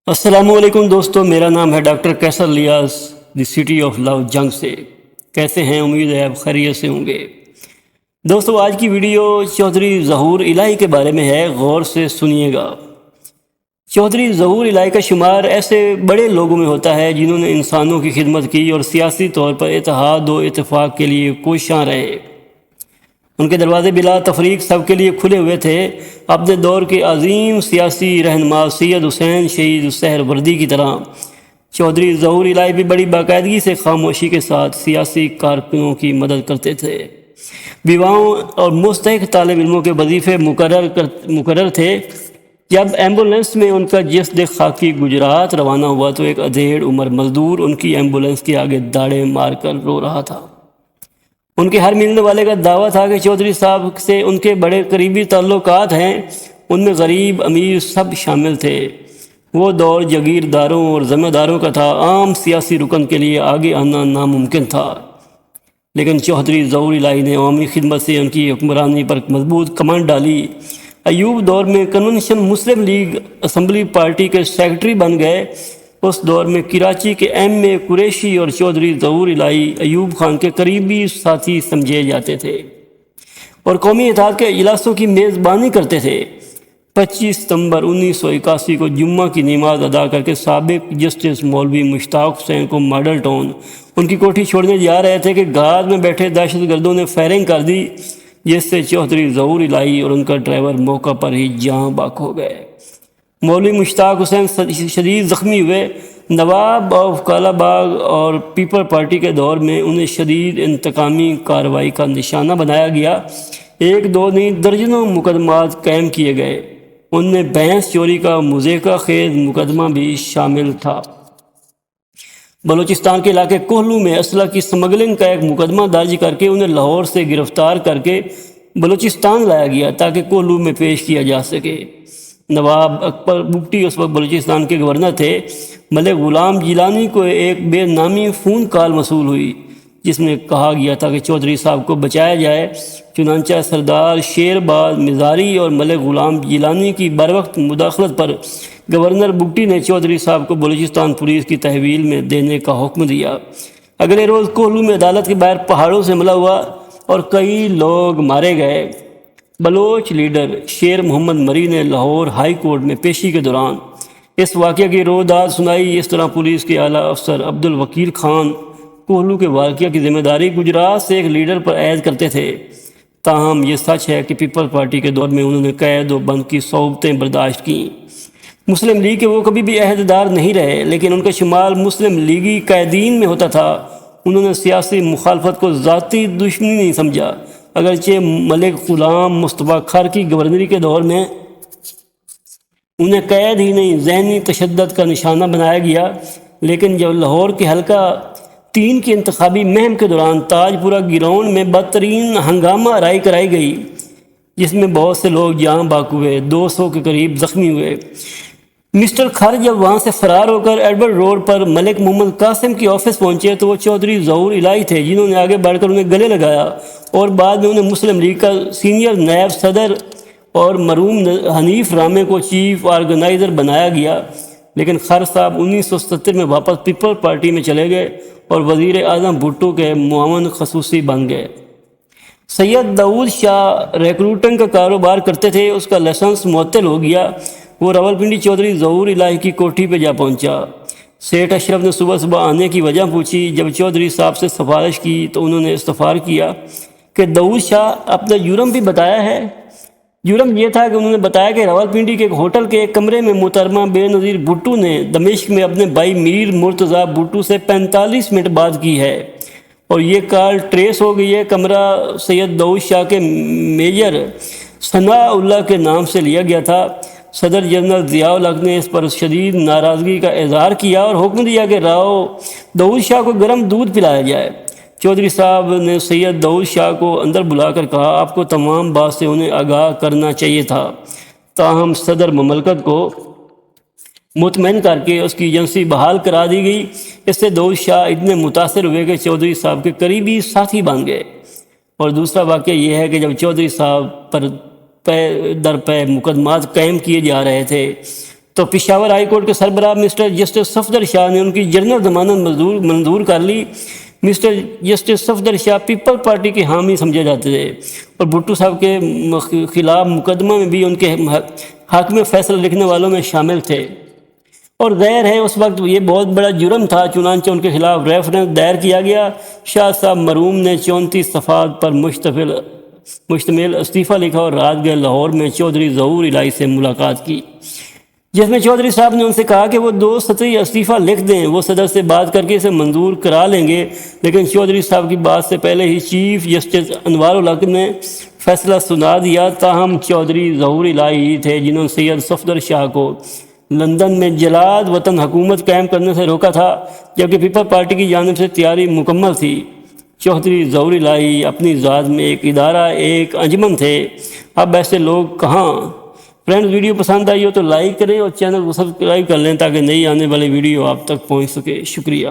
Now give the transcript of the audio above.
السلام علیکم دوستو، میرا نام ہے ڈاکٹر کیسر الیاس، دی سٹی آف لو جنگ سے۔ کیسے ہیں؟ امید ہے آپ خیریت سے ہوں گے۔ دوستو، آج کی ویڈیو چودھری ظہور الہی کے بارے میں ہے، غور سے سنیے گا۔ چودھری ظہور الہی کا شمار ایسے بڑے لوگوں میں ہوتا ہے جنہوں نے انسانوں کی خدمت کی اور سیاسی طور پر اتحاد و اتفاق کے لیے کوشاں رہے۔ ان کے دروازے بلا تفریق سب کے لیے کھلے ہوئے تھے۔ اپنے دور کے عظیم سیاسی رہنما سید حسین شہید سہروردی کی طرح چودھری ظہور الہی بھی بڑی باقاعدگی سے خاموشی کے ساتھ سیاسی کارکنوں کی مدد کرتے تھے۔ بیواؤں اور مستحق طالب علموں کے وظیفے مقرر تھے۔ جب ایمبولینس میں ان کا جسد خاکی گجرات روانہ ہوا تو ایک ادھیڑ عمر مزدور ان کی ایمبولینس کے آگے داڑیں مار کر رو رہا تھا۔ ان کے ہر ملنے والے کا دعویٰ تھا کہ چودھری صاحب سے ان کے بڑے قریبی تعلقات ہیں۔ ان میں غریب امیر سب شامل تھے۔ وہ دور جاگیرداروں اور ذمہ داروں کا تھا۔ عام سیاسی رکن کے لیے آگے آنا ناممکن تھا، لیکن چودھری ظہور الہی نے عوامی خدمت سے ان کی حکمرانی پر مضبوط کمان ڈالی۔ ایوب دور میں کنونشن مسلم لیگ اسمبلی پارٹی کے سیکرٹری بن گئے۔ اس دور میں کراچی کے ایم اے قریشی اور چودھری ظہور الہی ایوب خان کے قریبی ساتھی سمجھے جاتے تھے اور قومی اتحاد کے اجلاسوں کی میزبانی کرتے تھے۔ 25 ستمبر 1981 کو جمعہ کی نماز ادا کر کے سابق جسٹس مولوی مشتاق حسین کو ماڈل ٹاؤن ان کی کوٹھی چھوڑنے جا رہے تھے کہ گھات میں بیٹھے دہشت گردوں نے فائرنگ کر دی، جس سے چودھری ظہور الہی اور ان کا ڈرائیور موقع پر ہی جاں بحق ہو گئے۔ مولوی مشتاق حسین شدید زخمی ہوئے۔ نواب آف کالا باغ اور پیپل پارٹی کے دور میں انہیں شدید انتقامی کارروائی کا نشانہ بنایا گیا۔ ایک دو نہیں درجنوں مقدمات قائم کیے گئے۔ ان میں بھینس چوری کا مضحکہ خیز مقدمہ بھی شامل تھا۔ بلوچستان کے علاقے کوہلو میں اسلحہ کی سمگلنگ کا ایک مقدمہ درج کر کے انہیں لاہور سے گرفتار کر کے بلوچستان لایا گیا تاکہ کوہلو میں پیش کیا جا سکے۔ نواب اکبر بگٹی اس وقت بلوچستان کے گورنر تھے۔ ملک غلام جیلانی کو ایک بے نامی فون کال موصول ہوئی جس میں کہا گیا تھا کہ چودھری صاحب کو بچایا جائے۔ چنانچہ سردار شیر باز مزاری اور ملک غلام جیلانی کی بروقت مداخلت پر گورنر بگٹی نے چودھری صاحب کو بلوچستان پولیس کی تحویل میں دینے کا حکم دیا۔ اگلے روز کوہلو میں عدالت کے باہر پہاڑوں سے حملہ ہوا اور کئی لوگ مارے گئے۔ بلوچ لیڈر شیر محمد مری نے لاہور ہائی کورٹ میں پیشی کے دوران اس واقعے کی روداد سنائی۔ اس طرح پولیس کے اعلیٰ افسر عبد الوکیل خان کوہلو کے واقعہ کی ذمہ داری گجرات سے ایک لیڈر پر عائد کرتے تھے۔ تاہم یہ سچ ہے کہ پیپل پارٹی کے دور میں انہوں نے قید و بند کی صعوبتیں برداشت کیں۔ مسلم لیگ کے وہ کبھی بھی عہدیدار نہیں رہے، لیکن ان کا شمار مسلم لیگی قائدین میں ہوتا تھا۔ انہوں نے سیاسی مخالفت کو ذاتی دشمنی نہیں سمجھا۔ اگرچہ ملک غلام مصطفیٰ کھر کی گورنری کے دور میں انہیں قید ہی نہیں ذہنی تشدد کا نشانہ بنایا گیا، لیکن جب لاہور کے حلقہ 3 کی انتخابی مہم کے دوران تاج پورہ گراؤنڈ میں بدترین ہنگامہ آرائی کرائی گئی جس میں بہت سے لوگ جاں بحق ہوئے، 200 کے قریب زخمی ہوئے، مسٹر کھر جب وہاں سے فرار ہو کر ایڈورڈ روڈ پر ملک محمد قاسم کی آفس پہنچے تو وہ چودھری ظہور الہی تھے جنہوں نے آگے بڑھ کر انہیں گلے لگایا اور بعد میں انہیں مسلم لیگ کا سینئر نائب صدر اور مرحوم حنیف رامے کو چیف آرگنائزر بنایا گیا۔ لیکن خر صاحب 1977 میں واپس پیپل پارٹی میں چلے گئے اور وزیر اعظم بھٹو کے معاون خصوصی بن گئے۔ سید داؤد شاہ ریکروٹنگ کا کاروبار کرتے تھے، اس کا لائسنس معطل ہو گیا۔ وہ راولپنڈی چودھری ظہور الہی کی کوٹھی پہ جا پہنچا۔ سیٹھ اشرف نے صبح صبح آنے کی وجہ پوچھی۔ جب چودھری صاحب سے سفارش کی تو انہوں نے استفسار کیا کہ داؤد شاہ اپنا جرم بھی بتایا ہے۔ جرم یہ تھا کہ انہوں نے بتایا کہ راولپنڈی کے ایک ہوٹل کے ایک کمرے میں محترمہ بے نظیر بھٹو نے دمشق میں اپنے بھائی میر مرتضیٰ بھٹو سے 45 منٹ بات کی ہے اور یہ کال ٹریس ہو گئی ہے۔ کمرہ سید داؤد شاہ کے میجر ثناء اللہ کے نام سے لیا گیا تھا۔ صدر جنرل ضیاء الحق نے اس پر شدید ناراضگی کا اظہار کیا اور حکم دیا کہ راؤ داؤد شاہ کو گرم دودھ پلایا جائے۔ چودھری صاحب نے سید داؤد شاہ کو اندر بلا کر کہا آپ کو تمام بات سے انہیں آگاہ کرنا چاہیے تھا۔ تاہم صدر مملکت کو مطمئن کر کے اس کی ایجنسی بحال کرا دی گئی۔ اس سے داؤد شاہ اتنے متاثر ہوئے کہ چودھری صاحب کے قریبی ساتھی بن گئے۔ اور دوسرا واقعہ یہ ہے کہ جب چودھری صاحب پر پے در پے مقدمات قائم کیے جا رہے تھے تو پشاور ہائی کورٹ کے سربراہ مسٹر جسٹس صفدر شاہ نے ان کی جنرل ضمانت منظور کر لی۔ مسٹر جسٹس صفدر شاہ پیپل پارٹی کے حامی سمجھے جاتے تھے اور بھٹو صاحب کے خلاف مقدمہ میں بھی ان کے حق میں فیصلہ لکھنے والوں میں شامل تھے، اور ظاہر ہے اس وقت یہ بہت بڑا جرم تھا، چنانچہ ان کے خلاف ریفرنس دائر کیا گیا۔ شاہ صاحب مرحوم نے 34 صفحات پر مشتمل استعفیٰ لکھا اور رات گئے لاہور میں چودھری ظہور الہی سے ملاقات کی، جس میں چودھری صاحب نے ان سے کہا کہ وہ 2 سطری استعفیٰ لکھ دیں، وہ صدر سے بات کر کے اسے منظور کرا لیں گے، لیکن چودھری صاحب کی بات سے پہلے ہی چیف جسٹس انوار الحق نے فیصلہ سنا دیا۔ تاہم چودھری ظہور الہی ہی تھے جنہوں نے سید صفدر شاہ کو لندن میں جلاد وطن حکومت قائم کرنے سے روکا تھا، جبکہ پیپل پارٹی کی جانب سے تیاری مکمل تھی۔ چودھری ظہور الہی اپنی ذات میں ایک ادارہ، ایک انجمن تھے۔ اب ایسے لوگ کہاں؟ فرینڈز، ویڈیو پسند آئی ہو تو لائک کریں اور چینل کو سبسکرائب کر لیں تاکہ نئی آنے والی ویڈیو آپ تک پہنچ سکے۔ شکریہ۔